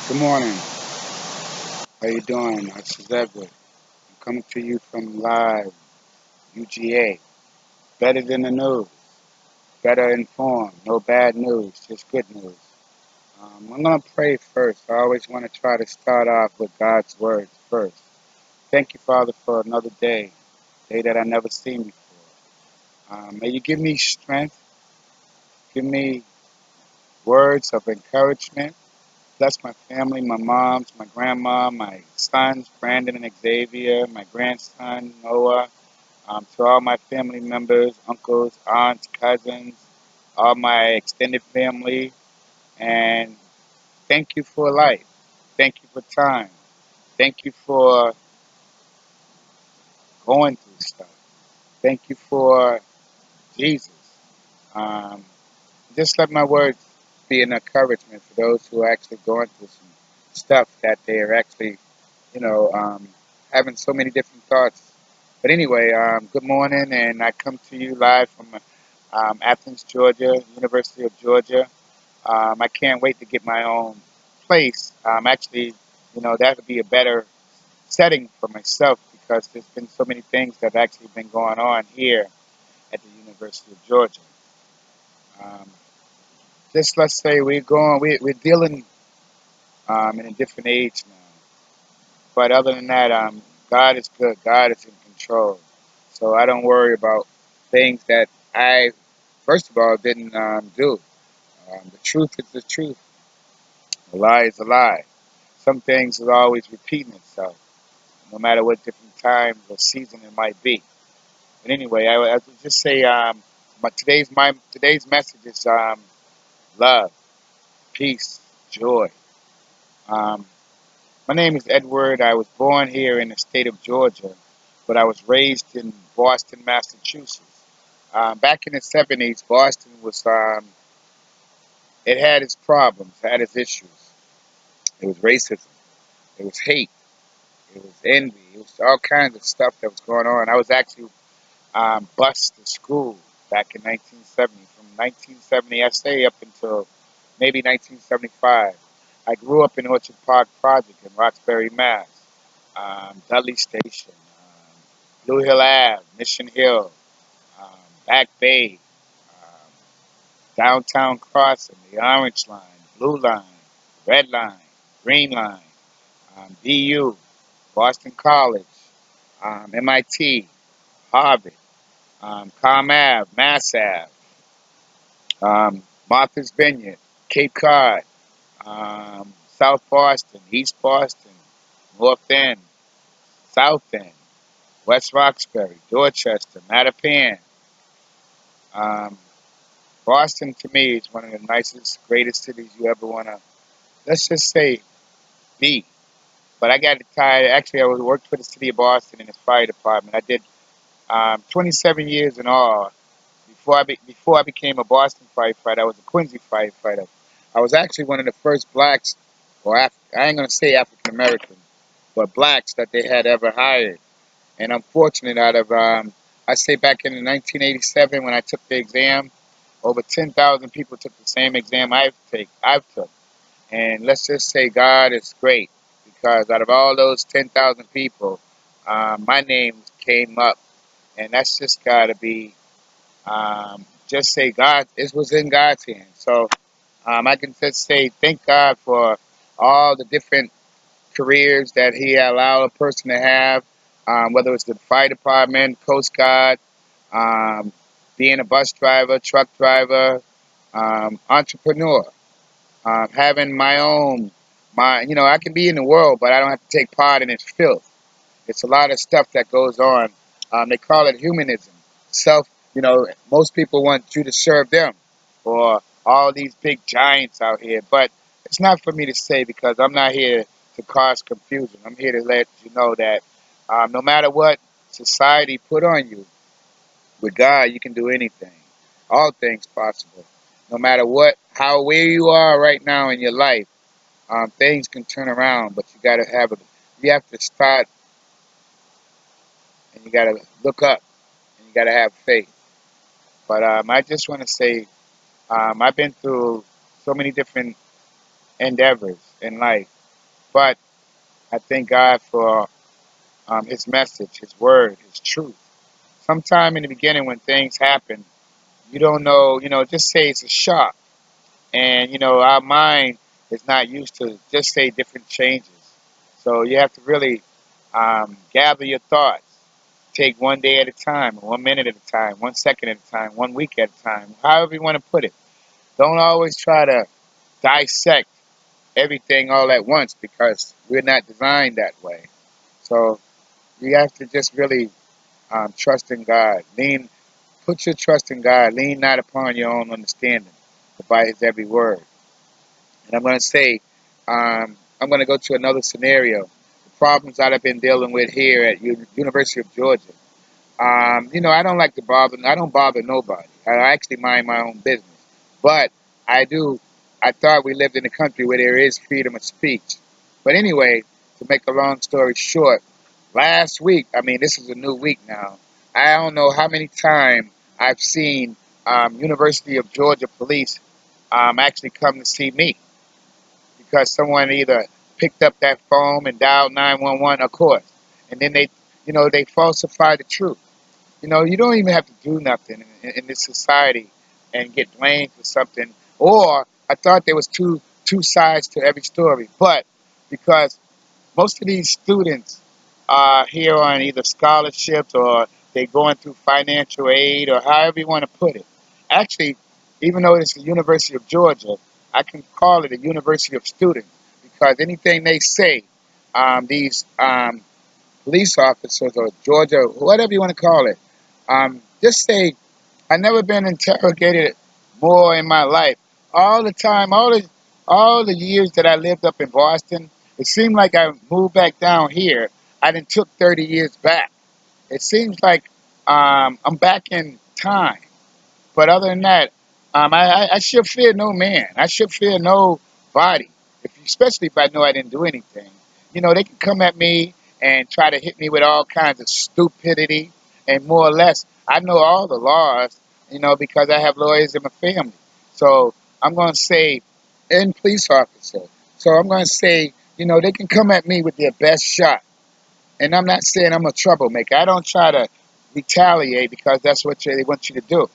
Good morning. How you doing? This is Edward. I'm coming to you from live UGA. Better than the news. Better informed. No bad news. Just good news. I'm gonna pray first. I always want to try to start off with God's words first. Thank you, Father, for another day that I never seen before. May you give me strength. Give me words of encouragement. Bless my family, my moms, my grandma, my sons, Brandon and Xavier, my grandson, Noah, to all my family members, uncles, aunts, cousins, all my extended family, and thank you for life. Thank you for time. Thank you for going through stuff. Thank you for Jesus. Um, just let my words be an encouragement for those who are actually going through some stuff that they are actually, you know, um, having so many different thoughts. But anyway, good morning, and I come to you live from Athens, Georgia, University of Georgia. I can't wait to get my own place. Actually, that would be a better setting for myself because there's been so many things that have actually been going on here at the University of Georgia. Um, just let's say we're dealing in a different age now. But other than that, God is good. God is in control. So I don't worry about things that I, first of all, didn't do. The truth is the truth. A lie is a lie. Some things is always repeating itself, no matter what different time or season it might be. But anyway, I would just say, today's message is love, peace, joy. Um, my name is Edward. I was born here in the state of Georgia, but I was raised in Boston, Massachusetts. Back in the 70s, Boston it had its problems, had its issues. It was racism, it was hate, it was envy, it was all kinds of stuff that was going on. I was actually bused to school back in 1970, from 1970 SA up until maybe 1975. I grew up in Orchard Park Project in Roxbury, Mass. Dudley Station, Blue Hill Ave, Mission Hill, um, Back Bay, um, Downtown Crossing, the Orange Line, Blue Line, Red Line, Green Line, BU, Boston College, MIT, Harvard, Com Ave, Mass Ave, Martha's Vineyard, Cape Cod, South Boston, East Boston, North End, South End, West Roxbury, Dorchester, Mattapan. Um, Boston to me is one of the nicest, greatest cities you ever want to, let's just say, be. But I got tired. Actually, I worked for the city of Boston in its fire department. I did 27 years in all. Before I became a Boston firefighter, I was a Quincy firefighter. I was actually one of the first blacks, or I ain't gonna say African American, but blacks that they had ever hired. And I'm fortunate out of, I say back in 1987 when I took the exam, over 10,000 people took the same exam I've took. And let's just say God is great because out of all those 10,000 people, my name came up. And that's just got to be, just say God, it was in God's hands. So I can just say thank God for all the different careers that He allowed a person to have, whether it's the fire department, Coast Guard, um, being a bus driver, truck driver, entrepreneur, having I can be in the world, but I don't have to take part in its filth. It's a lot of stuff that goes on. They call it humanism. Most people want you to serve them or all these big giants out here. But it's not for me to say because I'm not here to cause confusion. I'm here to let you know that no matter what society put on you, with God, you can do anything. All things possible. No matter where you are right now in your life, things can turn around, but you have to start and you got to look up and you got to have faith. But I just want to say I've been through so many different endeavors in life. But I thank God for His message, His word, His truth. Sometime in the beginning when things happen, you don't know, just say it's a shock. And, our mind is not used to just say different changes. So you have to really gather your thoughts. Take one day at a time, 1 minute at a time, 1 second at a time, 1 week at a time, however you want to put it. Don't always try to dissect everything all at once because we're not designed that way. So you have to just really trust in God. Put your trust in God. Lean not upon your own understanding, but by His every word. And I'm going to say, I'm going to go to another scenario. The problems that I've been dealing with here at University of Georgia. I don't like to bother. I don't bother nobody. I actually mind my own business. But I do. I thought we lived in a country where there is freedom of speech. But anyway, to make a long story short, last week, I mean, this is a new week now. I don't know how many times I've seen University of Georgia police actually come to see me because someone either picked up that phone and dialed 911, of course, and then they falsify the truth. You don't even have to do nothing in this society and get blamed for something. Or I thought there was two sides to every story, but because most of these students are here on either scholarships or they're going through financial aid or however you want to put it. Actually, even though it's the University of Georgia, I can call it a University of Students because anything they say, these police officers or Georgia, whatever you want to call it, just say, I never been interrogated more in my life. All the time, all the years that I lived up in Boston, it seemed like I moved back down here. I done took 30 years back. It seems like I'm back in time. But other than that, I should fear no man. I should fear nobody, especially if I know I didn't do anything. They can come at me and try to hit me with all kinds of stupidity, and more or less, I know all the laws, because I have lawyers in my family. So I'm going to say, and police officer. So I'm going to say, they can come at me with their best shot. And I'm not saying I'm a troublemaker. I don't try to retaliate because that's what they want you to do.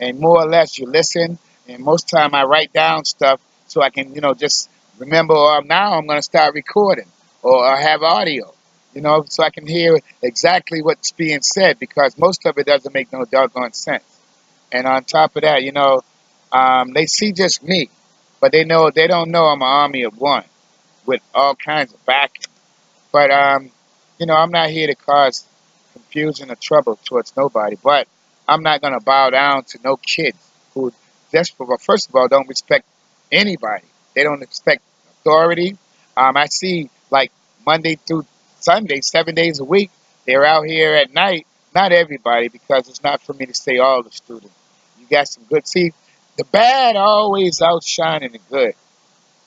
And more or less, you listen. And most time, I write down stuff so I can, just remember. Or now I'm going to start recording or have audio, so I can hear exactly what's being said because most of it doesn't make no doggone sense. And on top of that, they see just me, but they don't know I'm an army of one with all kinds of backing. But I'm not here to cause confusion or trouble towards nobody. But I'm not gonna bow down to no kids who well, first of all, don't respect anybody. They don't respect authority. I see like Monday through Sunday, 7 days a week, they're out here at night. Not everybody, because it's not for me to say all the students. You got some good. See, the bad always outshining the good.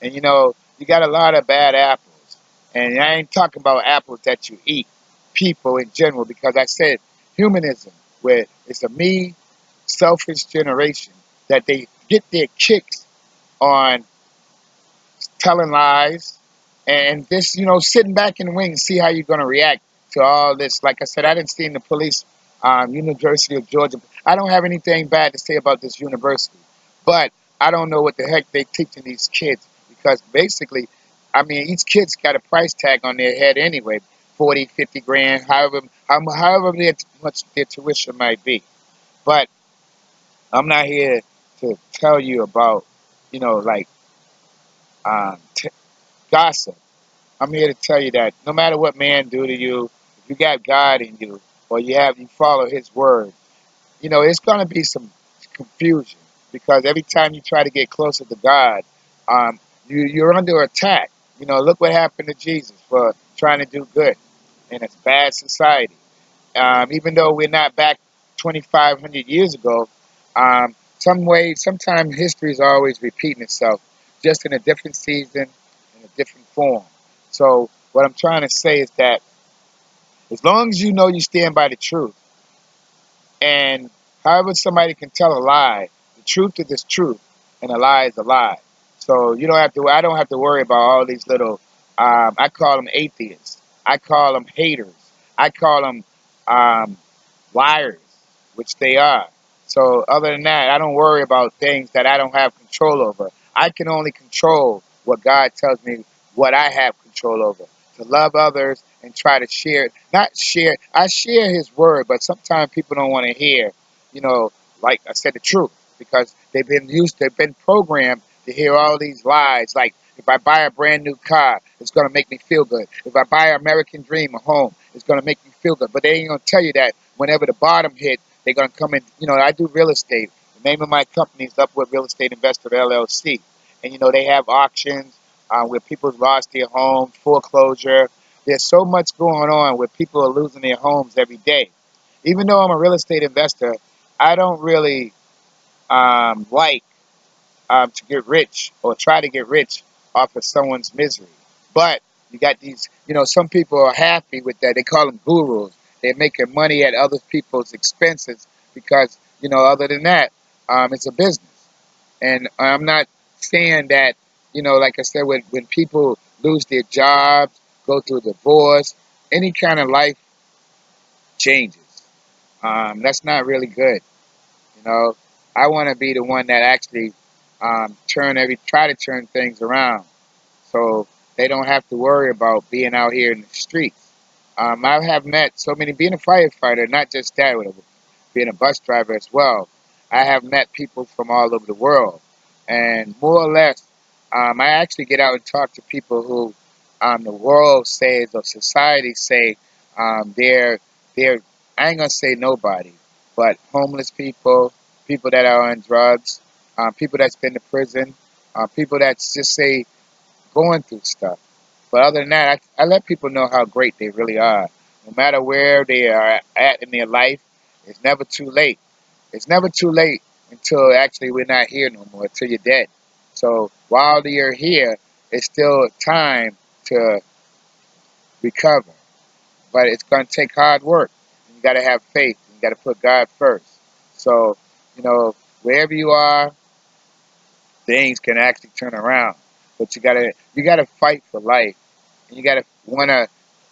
And you got a lot of bad apples. And I ain't talking about apples that you eat, people in general, because I said humanism, where it's a me, selfish generation that they get their kicks on telling lies and just, sitting back in the wing and see how you're going to react to all this. Like I said, I didn't see in the police, University of Georgia. I don't have anything bad to say about this university, but I don't know what the heck they teaching these kids because basically, I mean, each kid's got a price tag on their head anyway, 40, 50 grand, however much their tuition might be. But I'm not here to tell you about, like gossip. I'm here to tell you that no matter what man do to you, if you got God in you or you follow His word, it's going to be some confusion because every time you try to get closer to God, you're under attack. Look what happened to Jesus for trying to do good in a bad society. Even though we're not back 2,500 years ago, sometimes history is always repeating itself, just in a different season, in a different form. So what I'm trying to say is that as long as you know you stand by the truth, and however somebody can tell a lie, the truth is the truth, and a lie is a lie. So you don't have to. I don't have to worry about all these little I call them atheists. I call them haters. I call them um, liars, which they are. So other than that, I don't worry about things that I don't have control over. I can only control what God tells me what I have control over. To love others and try to share, not share. I share His word, but sometimes people don't want to hear, you know, like I said, the truth because they've been programmed to hear all these lies. Like if I buy a brand new car, it's gonna make me feel good. If I buy an American Dream, a home, it's gonna make me feel good. But they ain't gonna tell you that whenever the bottom hit, they're gonna come in. You know, I do real estate. The name of my company is Upward Real Estate Investor LLC, and you know they have auctions where people lost their homes, foreclosure. There's so much going on where people are losing their homes every day. Even though I'm a real estate investor, I don't really like to get rich or try to get rich off of someone's misery. But you got these, you know, some people are happy with that. They call them gurus. They're making money at other people's expenses because, you know, other than that, it's a business. And I'm not saying that, you know, like I said, when people lose their jobs, go through a divorce, any kind of life changes, that's not really good. You know, I want to be the one that actually try to turn things around, so they don't have to worry about being out here in the streets. I have met so many being a firefighter, not just that, being a bus driver as well. I have met people from all over the world, and more or less, I actually get out and talk to people who the world says or society say they're I ain't gonna say nobody, but homeless people, people that are on drugs, people that's been to prison, people that's just say going through stuff. But other than that, I let people know how great they really are. No matter where they are at in their life, it's never too late. It's never too late until actually we're not here no more, until you're dead. So while you're here, it's still time to recover. But it's going to take hard work. You got to have faith. You got to put God first. So, you know, wherever you are, things can actually turn around. But you gotta fight for life. And you gotta wanna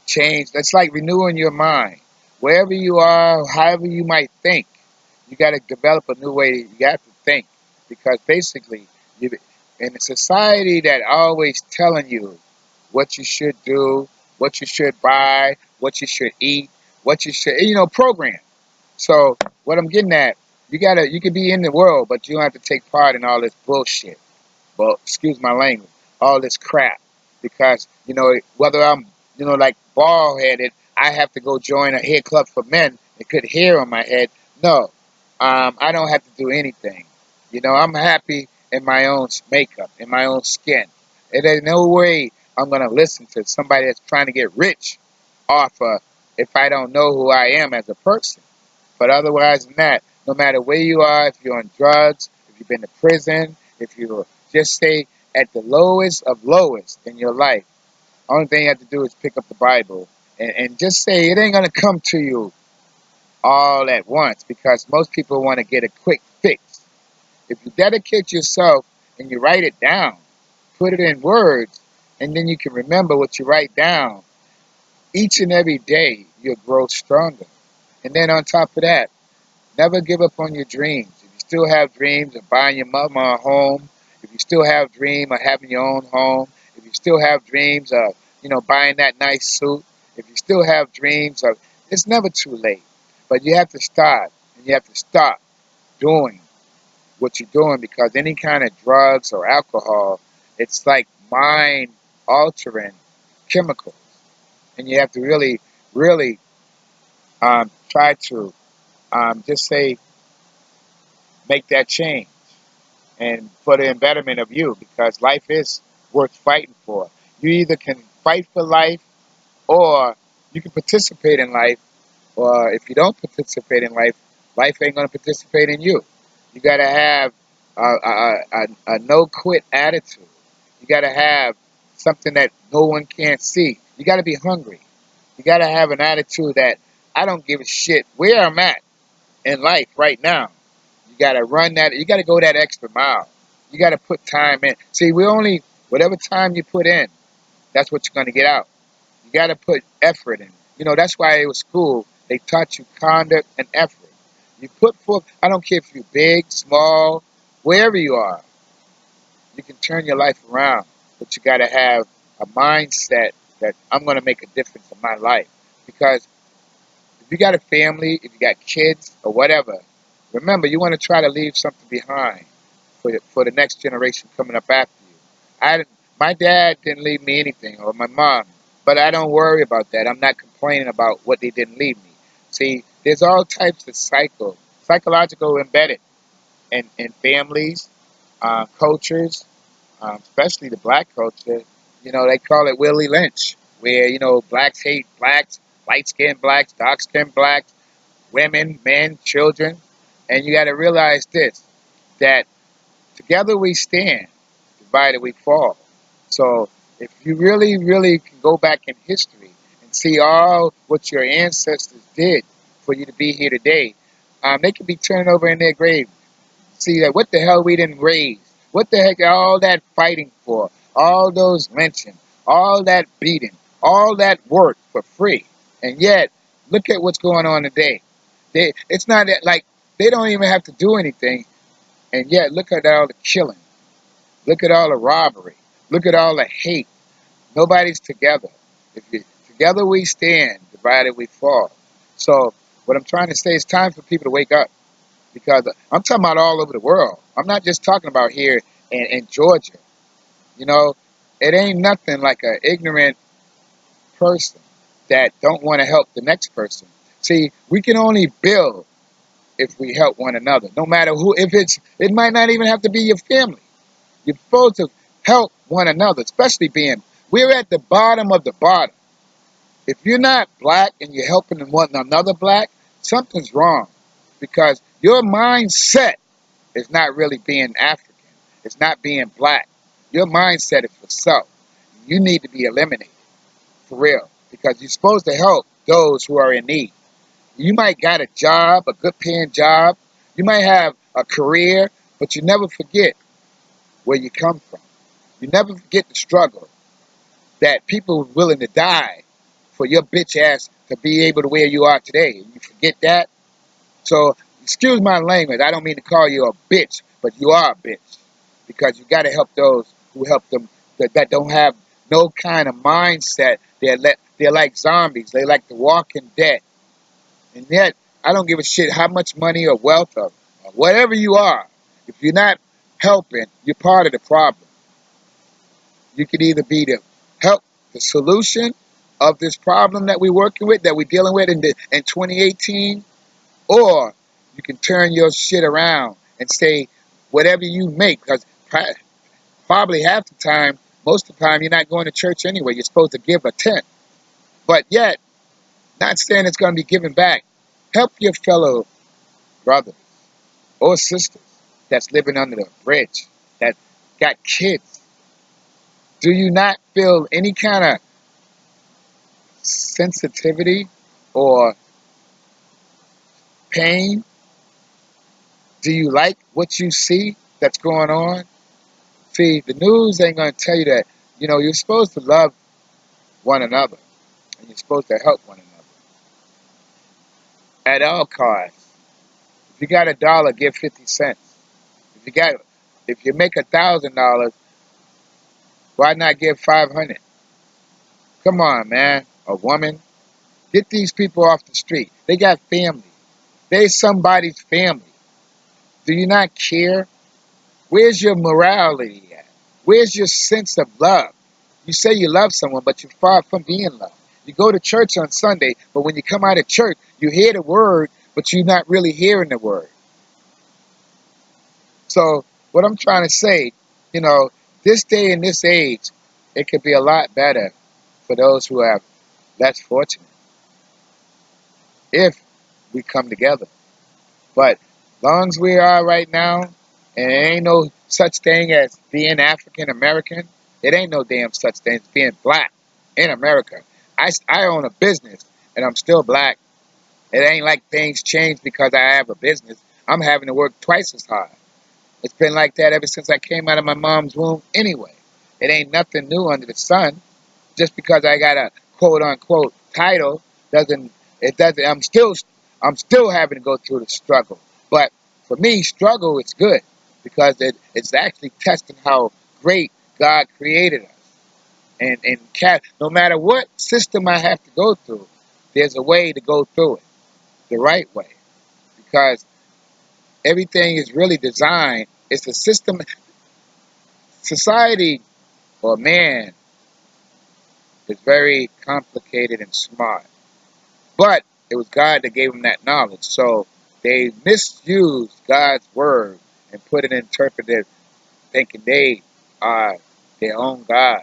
change. That's like renewing your mind. Wherever you are, however you might think, you gotta develop a new way. You have to think because basically, you, in a society that always telling you what you should do, what you should buy, what you should eat, what you should, program. So what I'm getting at, you can be in the world, but you don't have to take part in all this bullshit. Well, excuse my language, all this crap. Because, whether I'm, like bald headed, I have to go join a hair club for men and put hair on my head. No, I don't have to do anything. I'm happy in my own makeup, in my own skin. There's no way I'm going to listen to somebody that's trying to get rich off of if I don't know who I am as a person. But otherwise than that, no matter where you are, if you're on drugs, if you've been to prison, if you just stay at the lowest of lowest in your life, only thing you have to do is pick up the Bible and just say it ain't gonna come to you all at once because most people want to get a quick fix. If you dedicate yourself and you write it down, put it in words, and then you can remember what you write down, each and every day you'll grow stronger. And then on top of that, never give up on your dreams. If you still have dreams of buying your mama a home, if you still have dreams of having your own home, if you still have dreams of, buying that nice suit, if you still have dreams of, it's never too late. But you have to start, and you have to stop doing what you're doing because any kind of drugs or alcohol, it's like mind altering chemicals. And you have to really, really try to just say, make that change and for the betterment of you because life is worth fighting for. You either can fight for life or you can participate in life, or if you don't participate in life, life ain't going to participate in you. You got to have a no quit attitude. You got to have something that no one can't see. You got to be hungry. You got to have an attitude that I don't give a shit where I'm at in life right now. You got to run that. You got to go that extra mile. You got to put time in. See, whatever time you put in, that's what you're going to get out. You got to put effort in. That's why it was school. They taught you conduct and effort. You put forth, I don't care if you're big, small, wherever you are, you can turn your life around. But you got to have a mindset that I'm going to make a difference in my life. Because if you got a family, if you got kids or whatever, remember you want to try to leave something behind for the next generation coming up after you. My dad didn't leave me anything, or my mom, but I don't worry about that. I'm not complaining about what they didn't leave me. See, there's all types of psychological embedded in families, cultures, especially the black culture. They call it Willie Lynch, where blacks hate blacks, light skinned blacks, dark skinned blacks, women, men, children, and you got to realize this: that together we stand, divided we fall. So if you really, really can go back in history and see all what your ancestors did for you to be here today, they could be turning over in their grave. See that what the hell we didn't raise? What the heck all that fighting for? All those lynching, all that beating, all that work for free. And yet, look at what's going on today. It's not that like they don't even have to do anything, and yet look at all the killing. Look at all the robbery. Look at all the hate. Nobody's together. Together we stand, divided we fall. So what I'm trying to say is time for people to wake up because I'm talking about all over the world. I'm not just talking about here in Georgia. You know, it ain't nothing like an ignorant person that don't want to help the next person. See, we can only build if we help one another, no matter who. It might not even have to be your family. You're supposed to help one another, especially we're at the bottom of the bottom. If you're not black and you're helping one another black, something's wrong because your mindset is not really being African. It's not being black. Your mindset is for self. You need to be eliminated for real because you're supposed to help those who are in need. You might got a job, a good paying job. You might have a career, but you never forget where you come from. You never forget the struggle that people were willing to die for your bitch ass to be able to where you are today. You forget that? So, excuse my language. I don't mean to call you a bitch, but you are a bitch. Because you got to help those who help them that don't have no kind of mindset. They're like zombies. They like the walking dead. And yet, I don't give a shit how much money or wealth or whatever you are. If you're not helping, you're part of the problem. You could either be the help the solution of this problem that we're working with, that we're dealing with in 2018, or you can turn your shit around and say whatever you make, because probably half the time, most of the time, you're not going to church anyway. You're supposed to give a tenth, but yet, not saying it's going to be given back. Help your fellow brothers or sisters that's living under the bridge, that got kids. Do you not feel any kind of sensitivity or pain? Do you like what you see that's going on? See, the news ain't going to tell you that. You're supposed to love one another and you're supposed to help one another at all costs. If you got $1, give 50 cents. If you make $1,000, why not give 500? Come on, man. A woman, get these people off the street. They got family. They're somebody's family. Do you not care? Where's your morality at? Where's your sense of love? You say you love someone, but you're far from being loved. You go to church on Sunday, but when you come out of church, you hear the word, but you're not really hearing the word. So what I'm trying to say, this day and this age, it could be a lot better for those who are less fortunate if we come together. But long as we are right now, and there ain't no such thing as being African American, it ain't no damn such thing as being black in America. I own a business and I'm still black. It ain't like things change because I have a business. I'm having to work twice as hard. It's been like that ever since I came out of my mom's womb anyway. It ain't nothing new under the sun. Just because I got a quote unquote title doesn't it doesn't I'm still having to go through the struggle. But for me, struggle is good because it's actually testing how great God created us. And no matter what system I have to go through, there's a way to go through it the right way because everything is really designed. It's a system. Society or man is very complicated and smart, but it was God that gave them that knowledge. So they misused God's word and put it interpreted, thinking they are their own God.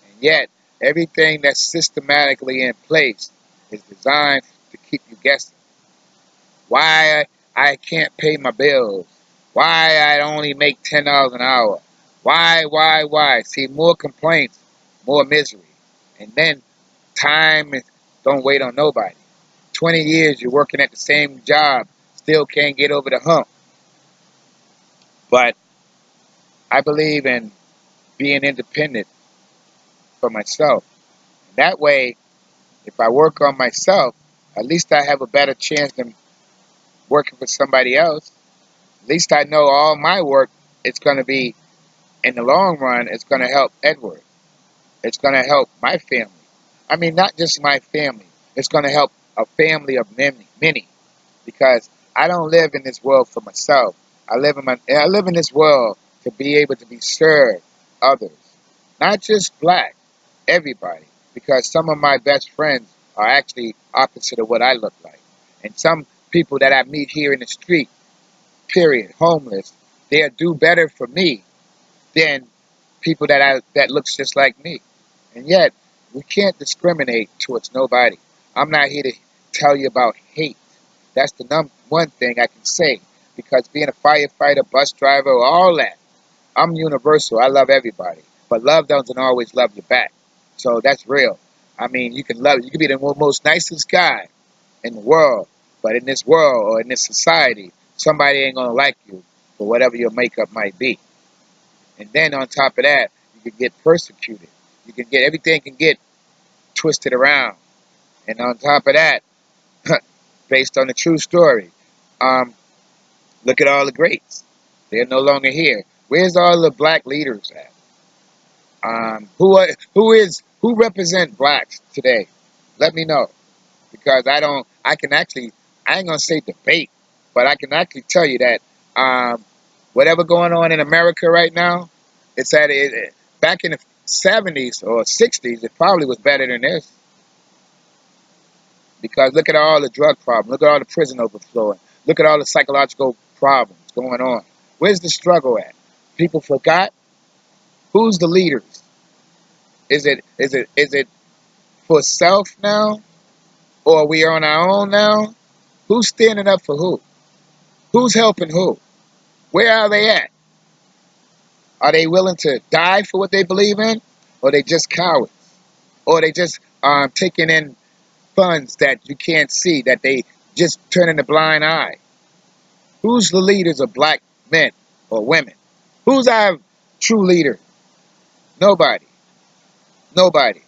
And yet, everything that's systematically in place is designed to keep you guessing. Why I can't pay my bills? Why I only make $10 an hour? Why? See, more complaints, more misery. And then don't wait on nobody. 20 years you're working at the same job, still can't get over the hump. But I believe in being independent for myself. That way, if I work on myself, at least I have a better chance than working for somebody else. At least I know all my work it's going to be, in the long run, it's going to help Edward. It's going to help my family. I mean, not just my family. It's going to help a family of many. Because I don't live in this world for myself. I live in this world to be able to be served others, not just black, everybody. Because some of my best friends are actually opposite of what I look like, and some people that I meet here in the street, period, homeless, they'll do better for me than people that looks just like me. And yet, we can't discriminate towards nobody. I'm not here to tell you about hate. That's the number one thing I can say. Because being a firefighter, bus driver, all that, I'm universal. I love everybody. But love doesn't always love you back. So that's real. I mean, you can be the most nicest guy in the world, but in this world or in this society, somebody ain't gonna like you for whatever your makeup might be. And then on top of that, you can get persecuted. Everything can get twisted around. And on top of that, based on the true story, um, look at all the greats. They're no longer here. Where's all the black leaders at? Who represent blacks today? Let me know because I don't. I can actually. I ain't gonna say debate, but I can actually tell you that whatever going on in America right now, it's at it. Back in the 70s or 60s, it probably was better than this because look at all the drug problems. Look at all the prison overflowing. Look at all the psychological problems going on. Where's the struggle at? People forgot who's the leaders. Is it for self now, or are we on our own now? Who's standing up for who? Who's helping who? Where are they at? Are they willing to die for what they believe in, or they just cowards, or they just taking in funds that you can't see that they just turning a blind eye? Who's the leaders of black men or women? Who's our true leader? Nobody. Nobody.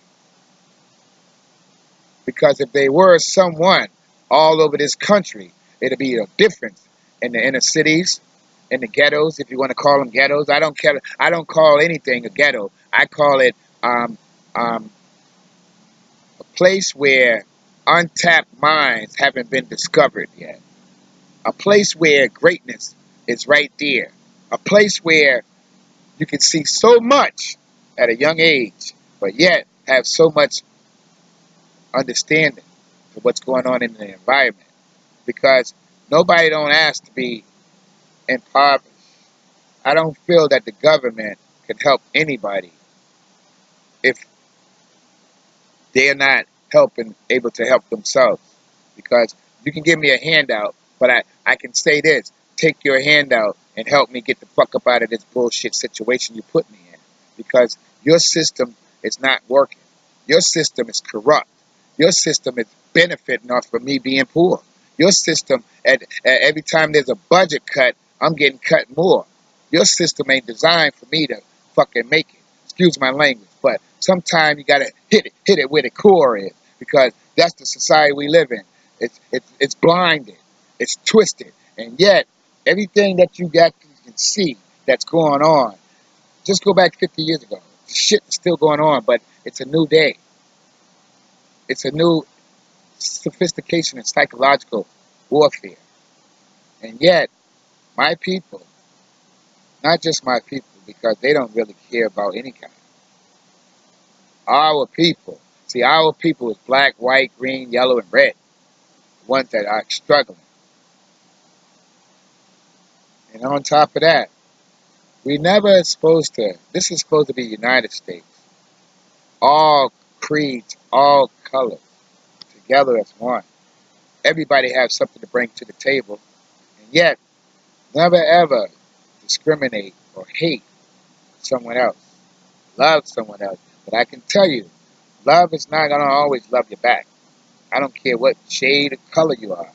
Because if they were someone all over this country, it'd be a difference in the inner cities, in the ghettos, if you want to call them ghettos. I don't care. I don't call anything a ghetto. I call it um, um, a place where untapped minds haven't been discovered yet. A place where greatness is right there. A place where you can see so much at a young age, but yet have so much understanding of what's going on in the environment. Because nobody don't ask to be impoverished. I don't feel that the government can help anybody if they're not able to help themselves. Because you can give me a handout, but I can say this, take your handout and help me get the fuck up out of this bullshit situation you put me in. Because your system is not working. Your system is corrupt. Your system is benefiting off of me being poor. Your system, at every time there's a budget cut, I'm getting cut more. Your system ain't designed for me to fucking make it. It's excuse my language, but sometimes you gotta hit it where the core is, because that's the society we live in. It's blinded, it's twisted, and yet everything that you got you can see that's going on. Just go back 50 years ago. The shit is still going on, but it's a new day. It's a new sophistication in psychological warfare. And yet, my people, not just my people, because they don't really care about any kind. Our people, see, our people is black, white, green, yellow, and red. The ones that are struggling. And on top of that, we never supposed to, this is supposed to be United States. All creeds, all colors, together as one. Everybody has something to bring to the table. And yet, never ever discriminate or hate someone else. Love someone else. But I can tell you, love is not going to always love you back. I don't care what shade of color you are.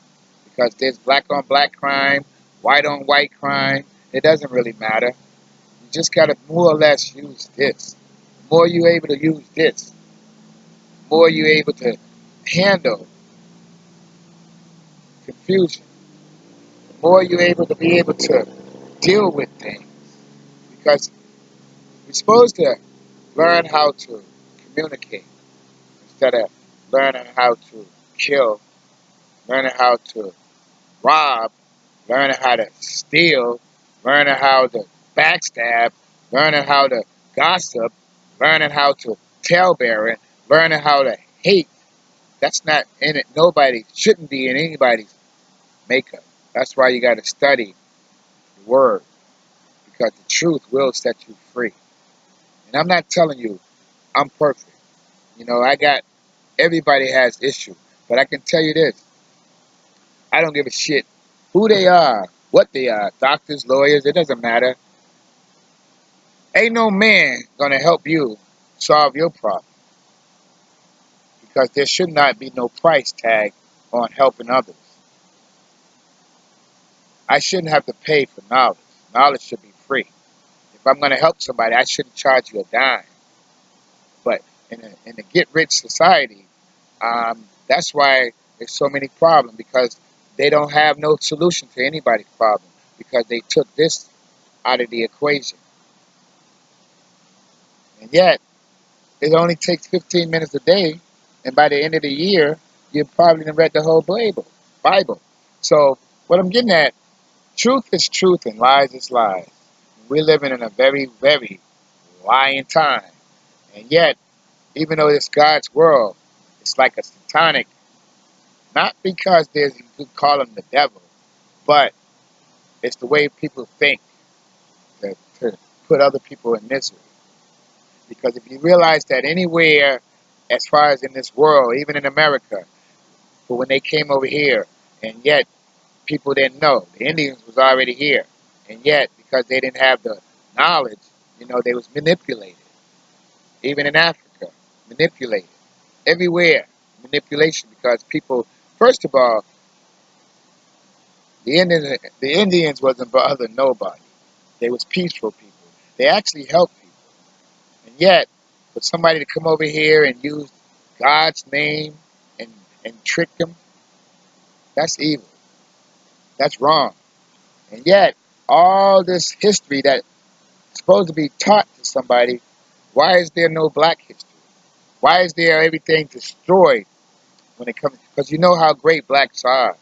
Because there's black on black crime, white on white crime. It doesn't really matter. You just got to more or less use this. The more you're able to use this, the more you're able to handle confusion, the more you're able to be able to deal with things. Because we're supposed to learn how to communicate instead of learning how to kill, learning how to rob, learning how to steal, learning how to backstab, learning how to gossip, learning how to talebearing, learning how to hate. That's not in it. Nobody shouldn't be in anybody's makeup. That's why you got to study the word, because the truth will set you free. And I'm not telling you I'm perfect. You know, everybody has issues, but I can tell you this: I don't give a shit who they are, what they are, doctors, lawyers. It doesn't matter. Ain't no man gonna help you solve your problem, because there should not be no price tag on helping others. I shouldn't have to pay for knowledge. Knowledge should be free. If I'm gonna help somebody, I shouldn't charge you a dime. But in a get rich society, that's why there's so many problems, because they don't have no solution to anybody's problem, because they took this out of the equation. And yet, it only takes 15 minutes a day, and by the end of the year, you've probably done read the whole Bible. So, what I'm getting at, truth is truth and lies is lies. We're living in a very, very lying time. And yet, even though it's God's world, it's like a satanic, not because there's, you could call him the devil, but it's the way people think to put other people in misery. Because if you realize that anywhere, as far as in this world, even in America, but when they came over here, and yet people didn't know. The Indians was already here. And yet, because they didn't have the knowledge, they was manipulated. Even in Africa, manipulated. Everywhere, manipulation, because people, first of all, the Indians wasn't bothering nobody. They was peaceful people. They actually helped people. And yet, for somebody to come over here and use God's name and, and trick them, that's evil. That's wrong. And yet, all this history that's supposed to be taught to somebody, why is there no black history? Why is there everything destroyed when it comes? Because you know how great blacks are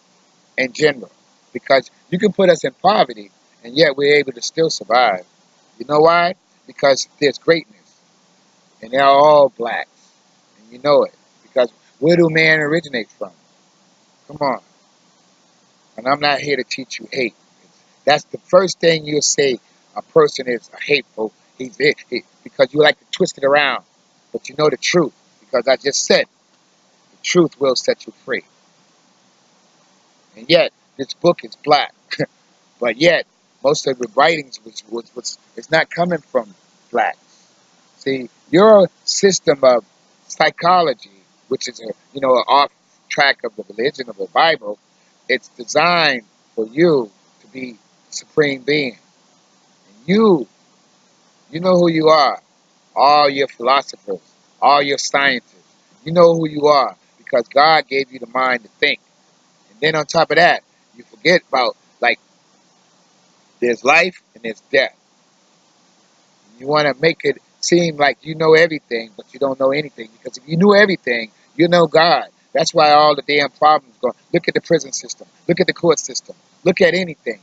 in general. Because you can put us in poverty, and yet we're able to still survive. You know why? Because there's greatness, and they're all blacks, and you know it. Because where do man originate from? Come on. And I'm not here to teach you hate. That's the first thing you'll say a person is hateful. Because you like to twist it around. But you know the truth. Because I just said the truth will set you free. And yet, this book is black. But yet, most of the writings is not coming from blacks. See, your system of psychology, which is off track of the religion of the Bible, it's designed for you to be the supreme being. And you know who you are. all your philosophers, all your scientists. You know who you are because God gave you the mind to think. And then on top of that, you forget about, like, there's life and there's death. You want to make it seem like you know everything, but you don't know anything. Because if you knew everything, you know God. That's why all the damn problems go. Look at the prison system. Look at the court system. Look at anything.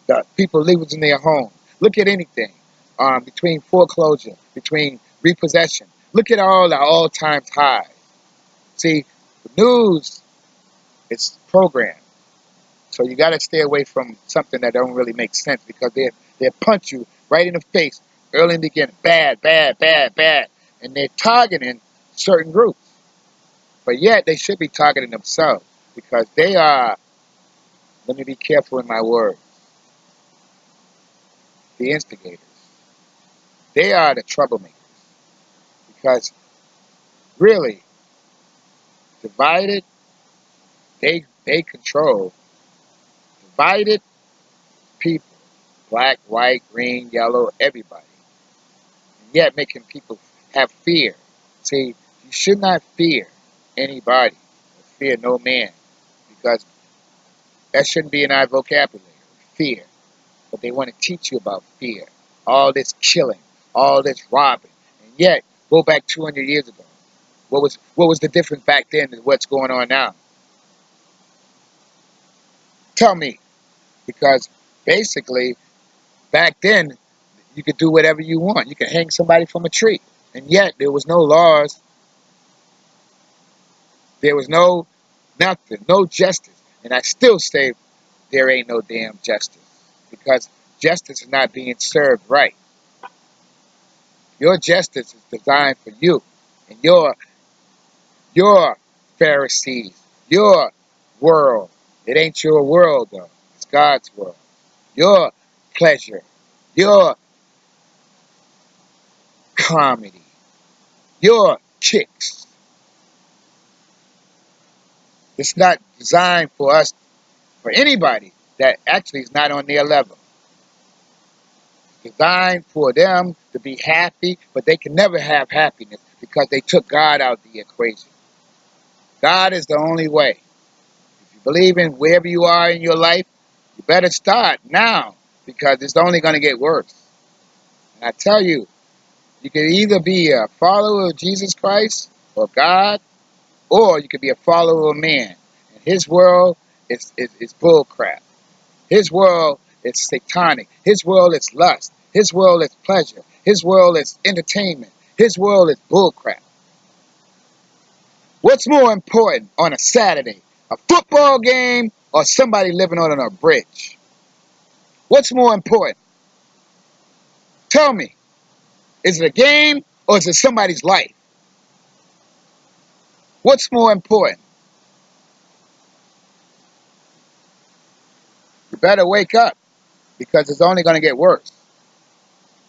The people losing their homes. Look at anything. Between foreclosure, between repossession. Look at all the all-time highs. See, the news is programmed. So you got to stay away from something that don't really make sense because they'll punch you right in the face early in the beginning. Bad, bad, bad, bad. And they're targeting certain groups. But yet they should be targeting themselves because they are, let me be careful in my words, the instigators. They are the troublemakers because really, divided, they control divided people, black, white, green, yellow, everybody. And yet making people have fear. See, you should not fear anybody, or fear no man, because that shouldn't be in our vocabulary, fear. But they want to teach you about fear, all this killing, all this robbing. And yet, go back 200 years ago. What was the difference back then and what's going on now? Tell me, because basically back then you could do whatever you want. You could hang somebody from a tree, and yet there was no laws. There was no nothing, no justice. And I still say there ain't no damn justice because justice is not being served right. Your justice is designed for you and your Pharisees, your world. It ain't your world though. It's God's world. Your pleasure, your comedy, your chicks. It's not designed for us, for anybody that actually is not on their level. It's designed for them to be happy, but they can never have happiness because they took God out of the equation. God is the only way. If you believe in wherever you are in your life, you better start now because it's only going to get worse. And I tell you, you can either be a follower of Jesus Christ or God, or you could be a follower of man. And his world is bull crap. His world is satanic. His world is lust. His world is pleasure. His world is entertainment. His world is bull crap. What's more important on a Saturday? A football game or somebody living on a bridge? What's more important? Tell me. Is it a game or is it somebody's life? What's more important? You better wake up because it's only going to get worse.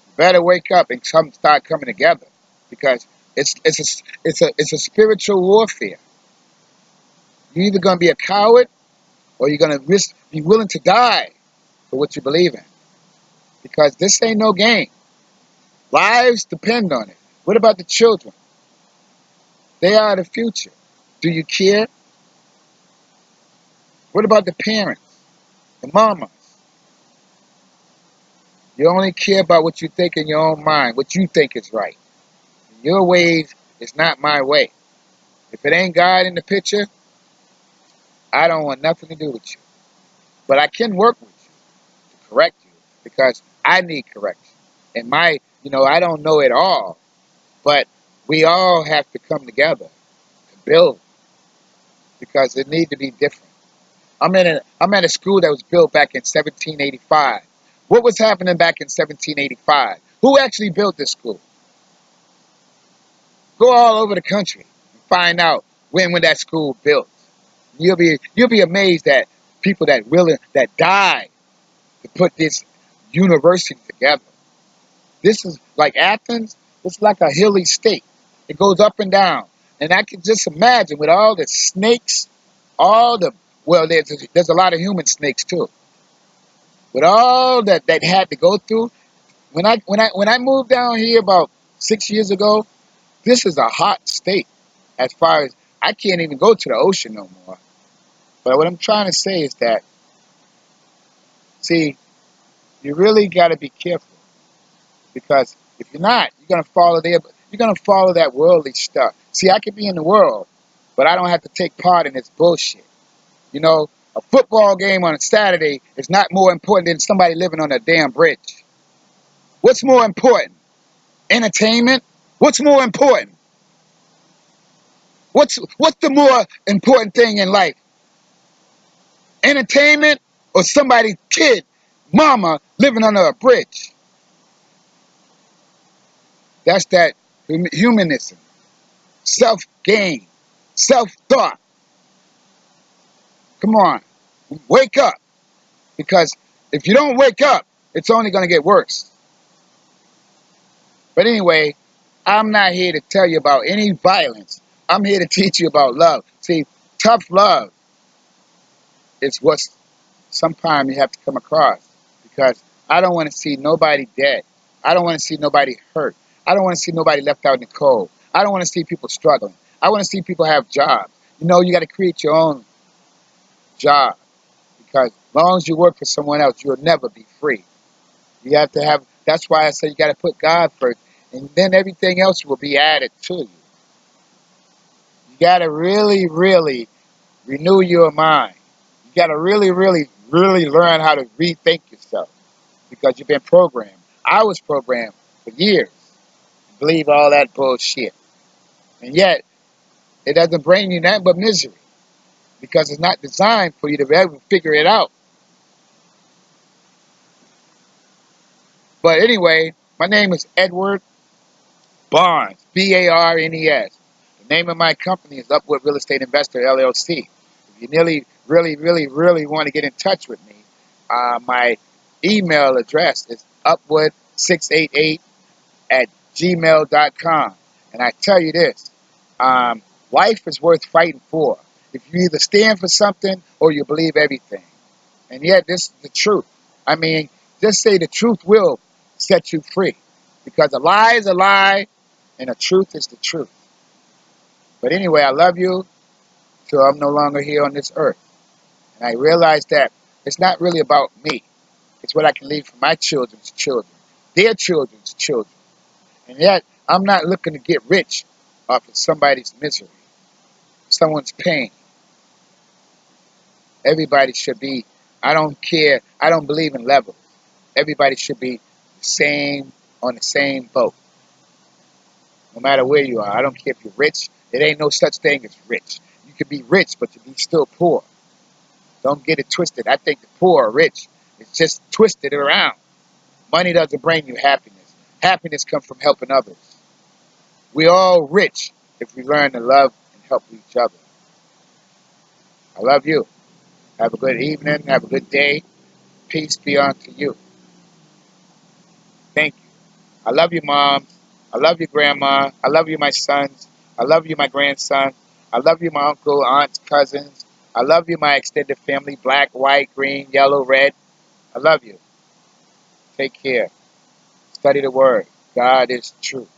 You better wake up and start coming together because it's a spiritual warfare. You're either going to be a coward or you're going to be willing to die for what you believe in because this ain't no game. Lives depend on it. What about the children? They are the future. Do you care? What about the parents, the mamas? You only care about what you think in your own mind, what you think is right. Your ways is not my way. If it ain't God in the picture, I don't want nothing to do with you. But I can work with you to correct you because I need correction. And I don't know it all, but we all have to come together to build because it needs to be different. I'm at a school that was built back in 1785. What was happening back in 1785? Who actually built this school? Go all over the country and find out when that school built. You'll be amazed at people that died to put this university together. This is like Athens. It's like a hilly state. It goes up and down, and I can just imagine with all the snakes, all the well, there's a lot of human snakes too. With all that had to go through, when I moved down here about 6 years ago, this is a hot state. As far as I can't even go to the ocean no more. But what I'm trying to say is that, see, you really got to be careful, because if you're not, you're gonna follow that worldly stuff. See, I could be in the world, but I don't have to take part in this bullshit. You know, a football game on a Saturday is not more important than somebody living on a damn bridge. What's more important? Entertainment? What's more important? What's the more important thing in life? Entertainment or somebody's kid, mama living under a bridge? That's that humanism, self-gain, self-thought. Come on, wake up. Because if you don't wake up, it's only going to get worse. But anyway, I'm not here to tell you about any violence. I'm here to teach you about love. See, tough love is what sometimes you have to come across, because I don't want to see nobody dead. I don't want to see nobody hurt. I don't want to see nobody left out in the cold. I don't want to see people struggling. I want to see people have jobs. You know, you got to create your own job, because as long as you work for someone else, you'll never be free. You have to have, that's why I say you got to put God first, and then everything else will be added to you. You got to really, really renew your mind. You got to really, really, really learn how to rethink yourself, because you've been programmed. I was programmed for years to believe all that bullshit. And yet, it doesn't bring you nothing but misery, because it's not designed for you to ever figure it out. But anyway, my name is Edward Barnes, Barnes. The name of my company is Upwood Real Estate Investor, LLC. If you really, really, really want to get in touch with me, my email address is upwood688 at gmail.com. And I tell you this, life is worth fighting for. If you either stand for something or you believe everything. And yet, this is the truth. I mean, just say the truth will set you free. Because a lie is a lie, and the truth is the truth. But anyway, I love you till I'm no longer here on this earth. And I realize that it's not really about me. It's what I can leave for my children's children, their children's children. And yet, I'm not looking to get rich off of somebody's misery, someone's pain. Everybody should be, I don't care, I don't believe in levels. Everybody should be the same, on the same boat, no matter where you are. I don't care if you're rich. There ain't no such thing as rich. You can be rich, but you be still poor. Don't get it twisted. I think the poor are rich. It's just twisted around. Money doesn't bring you happiness. Happiness comes from helping others. We're all rich if we learn to love and help each other. I love you. Have a good evening. Have a good day. Peace be unto you. Thank you. I love you, Mom. I love you, Grandma. I love you, my sons. I love you, my grandson. I love you, my uncle, aunts, cousins. I love you, my extended family, black, white, green, yellow, red. I love you. Take care. Study the word. God is true.